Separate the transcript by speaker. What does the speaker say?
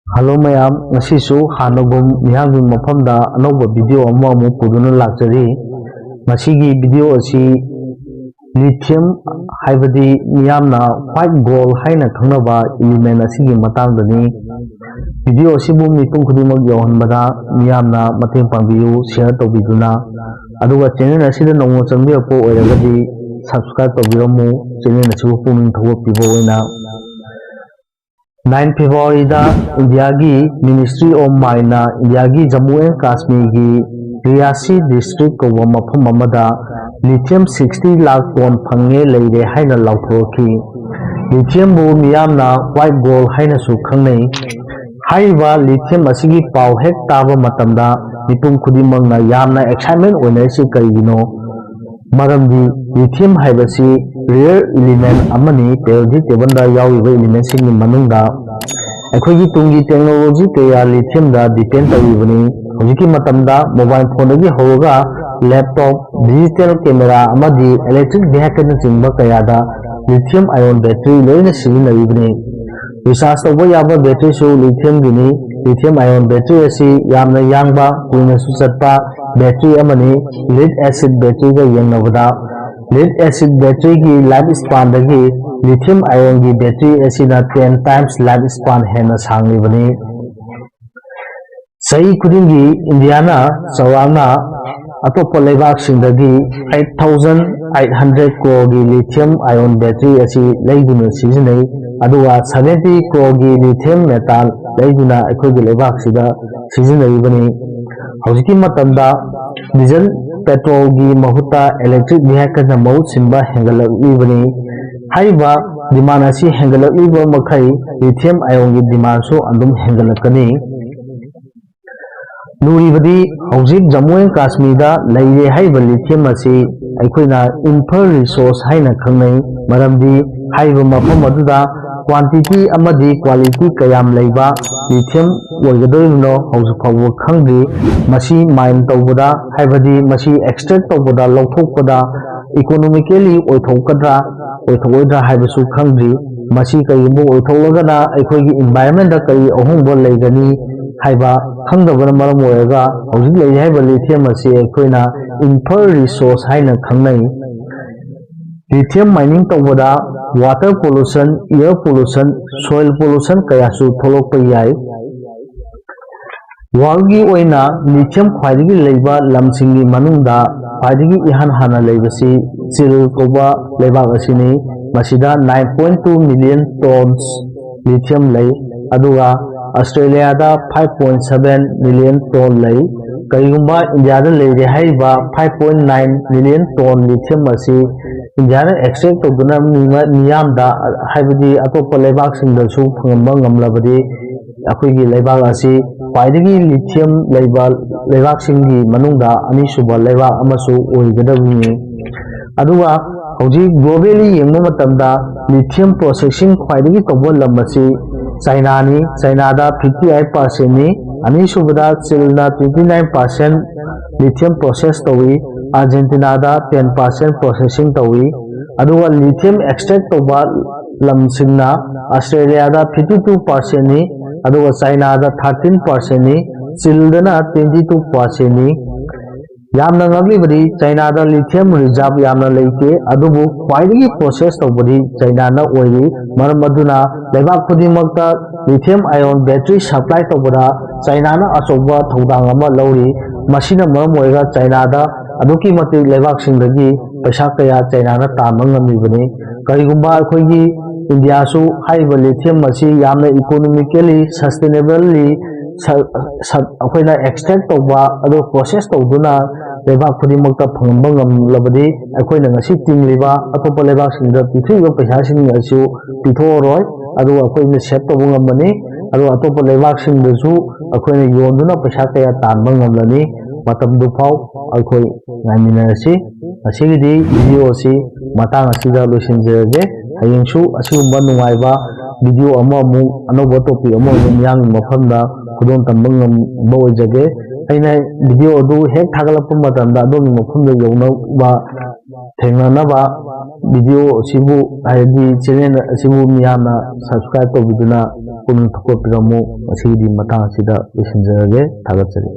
Speaker 1: Hello mayam ngasisu hanagum mihangin mafamda anauba video ama amu puduna lakjari masigi video asi lithium haibadi miyamna white gold haina khangnaba element asigi matangdani video asibu mitung khudimak yawhanbada miyamna mateng pangbiyu share tawbiduna aduga channel asida nongo changbiyapo oiragadi subscribe tawbiramu channel asibu puming thawpibo oina 9 February da India की Ministry of Mine na India की Jammu and Kashmir की Riyasi district को मफम अमदा lithium 60 lakh ton fungi लेरे हाइना लाउथोखी lithium बु मियामना white gold हाइना सु खंगनै हाइबा lithium असिगी पाव हेक ताबा मतमदा मितुम खुदिमंगना यामना excitement ओइनैसि करिगिनो मरमदी lithium हाइबसी rare element amani periodic table da yawiba element sing manungda अखोगी तुंगी technology कया lithium da depend तविबनी हजिकी मतमदा मोबाइल फोन दगी होगा लैपटॉप डिजिटल कैमरा अमदी इलेक्ट्रिक वेहिकल चिंबा कया दा lithium ion battery लोइना सिजिनरिबनी रिचार्ज तौबा याबा बैटरी सु lithium गिनी lithium ion battery asi यामना यांगबा कुइना सु चटपा बैटरी अमनी lead acid battery ga यांगनबदा lead acid battery की लाइफ स्पान दगी lithium ion की बैटरी एसिना 10 times लाइफ स्पान हेना सांगलिबनी सही खुदिंगी इंडियाना चवांगना अतोप लेबाक सिंदगी 8800 crore की lithium ion battery एसि लेगुना सिजनै अदुवा 70 crore की lithium metal लेगुना अखोगी लेबाक सिदा सिजनैबनी हौजिकी मतंदा डीजल पेट्रोल की महुता इलेक्ट्रिक वेहिकल ना महूत सिंबा हेंगलबनी हाइबा डिमांड असी हेंगलबीबा मखै lithium ion की डिमांड सो अंदुम हेंगलकनी लुरीबदी हौजिक जम्मू एंड कश्मीर दा लैरे हाइबा lithium असी अखोइना इंफर रिसोर्स हाइना खंगनै मरमदी हाइबा मफम अदुदा क्वांटिटी अमदी क्वालिटी कयाम लैबा lithium ओइगदोइनो हौजिक फावो खंगदी मसी माइन तौबदा हाइबदी मसी एक्सट्रैक्ट तौबदा लौथोकपदा इकोनॉमिकली ओइथौकद्रा ओइथौइद्रा हाइबसु खंगदी मसी कयिबो ओइथौलगना अखोइगी एनवायरनमेंट दा कई अहोंबो लैगनी हाइबा खंगदबना मरम ओइगा हौजिक लै हाइबा lithium असी अखोइना इंफर रिसोर्स हाइना खंगनै lithium mining तौबदा water pollution air pollution soil pollution कयासु थोलोकपा याय वर्ल्ड ओइना lithium ख्वाइदगी लैबा लमसिंगी मनुंगदा ख्वाइदगी इहान हाना लैबसी चिल कोबा लेबाक असिनी मसिदा 9.2 मिलियन टन्स lithium लै अदुगा ऑस्ट्रेलिया दा 5.7 मिलियन टन लै करिगुंबा इंडिया दा लेरे हाइबा 5.9 मिलियन टन lithium असी इंडिया दा एक्सट्रैक्ट तौदुना मियाम दा हाइबदी अतोप लेबाक सिंदसु फंगम ngamlabadi अखोइगी लेबाक असी ख्वाइदगी lithium लेबा लेबाक सिंगी मनुंगदा अनिसुबा लेबाक अमसु ओइगदबनी अदुगा हौजी ग्लोबली येंगबा मतमदा lithium processing ख्वाइदगी तौबा लमसी चाइना नी चाइना दा 58% नी अनिसुबदा चिलना 29% lithium process तौई अर्जेंटीना दा 10% processing तौई अदुगा lithium extract तौबा लमसिंगना ऑस्ट्रेलिया दा 52% नी अदुगा चाइना दा 13% नी चिलदना 22% नी यामना ngabibadi चाइना दा lithium reserve यामना लेके अदुबु ख्वाइदगी प्रोसेस तौबदी चाइना ना ओइरी मरम अदुना लेबाक खुदिमक्ता lithium ion battery supply तौबदा चाइना ना अचौबा थौदांग अमा लौरी मसिना मरम ओइगा चाइना दा अदुकी मति लेबाक सिंदगी पैसा कया चाइना ना ताम ngamiबनी करिगुंबा अखोइगी इंडिया सु हाइबा lithium मसी यामना इकोनॉमिकली सस्टेनेबली अखोइना एक्सट्रैक्ट तौबा अदो प्रोसेस तौदुना लेबाक खुदिमक्ता फंगम ngamlabadi अखोइना ngasi tingलिबा अतोप लेबाक सिंदा पिथुइबा पैसा सिंग असु पिथोरय अदो अखोइना सेव तौब ngambani अदो अतोप लेबाक सिंदसु अखोइना योंदुना पैसा कया तानबा ngamlani matamdu phau अखोइ ngaiminarasi असिगिदि वीडियो असि matang asida losinjege hayengsu asigumba nungaiba video अमा अमु अनोबा टॉपिक अमा yang mafamda khudon tambang boijage ꯑꯩꯅ ꯚꯤꯗꯤꯑꯣ ꯑꯗꯨ ꯍꯦꯛ ꯊꯥꯒꯠꯂꯛꯄ ꯃꯇꯝꯗ ꯑꯗꯣꯝꯒꯤ ꯃꯐꯝꯗ ꯌꯧꯅꯕ ꯊꯦꯡꯅꯅꯕ ꯚꯤꯗꯤꯑꯣ ꯑꯁꯤꯕꯨ ꯍꯥꯏꯗꯤ ꯆꯦꯅꯦꯜ ꯑꯁꯤꯕꯨ ꯃꯤꯌꯥꯝꯅ ꯁꯕꯁꯀ꯭ꯔꯥꯏꯕ ꯇꯧꯕꯤꯗꯨꯅ ꯄꯨꯛꯅꯤꯡ ꯊꯧꯒꯠꯄꯤꯔꯝꯃꯨ ꯃꯁꯤꯒꯤ ꯃꯇꯥꯡ ꯑꯁꯤꯗ ꯂꯣꯏꯁꯤꯟꯖꯔꯒꯦ ꯊꯥꯒꯠꯆꯔꯤ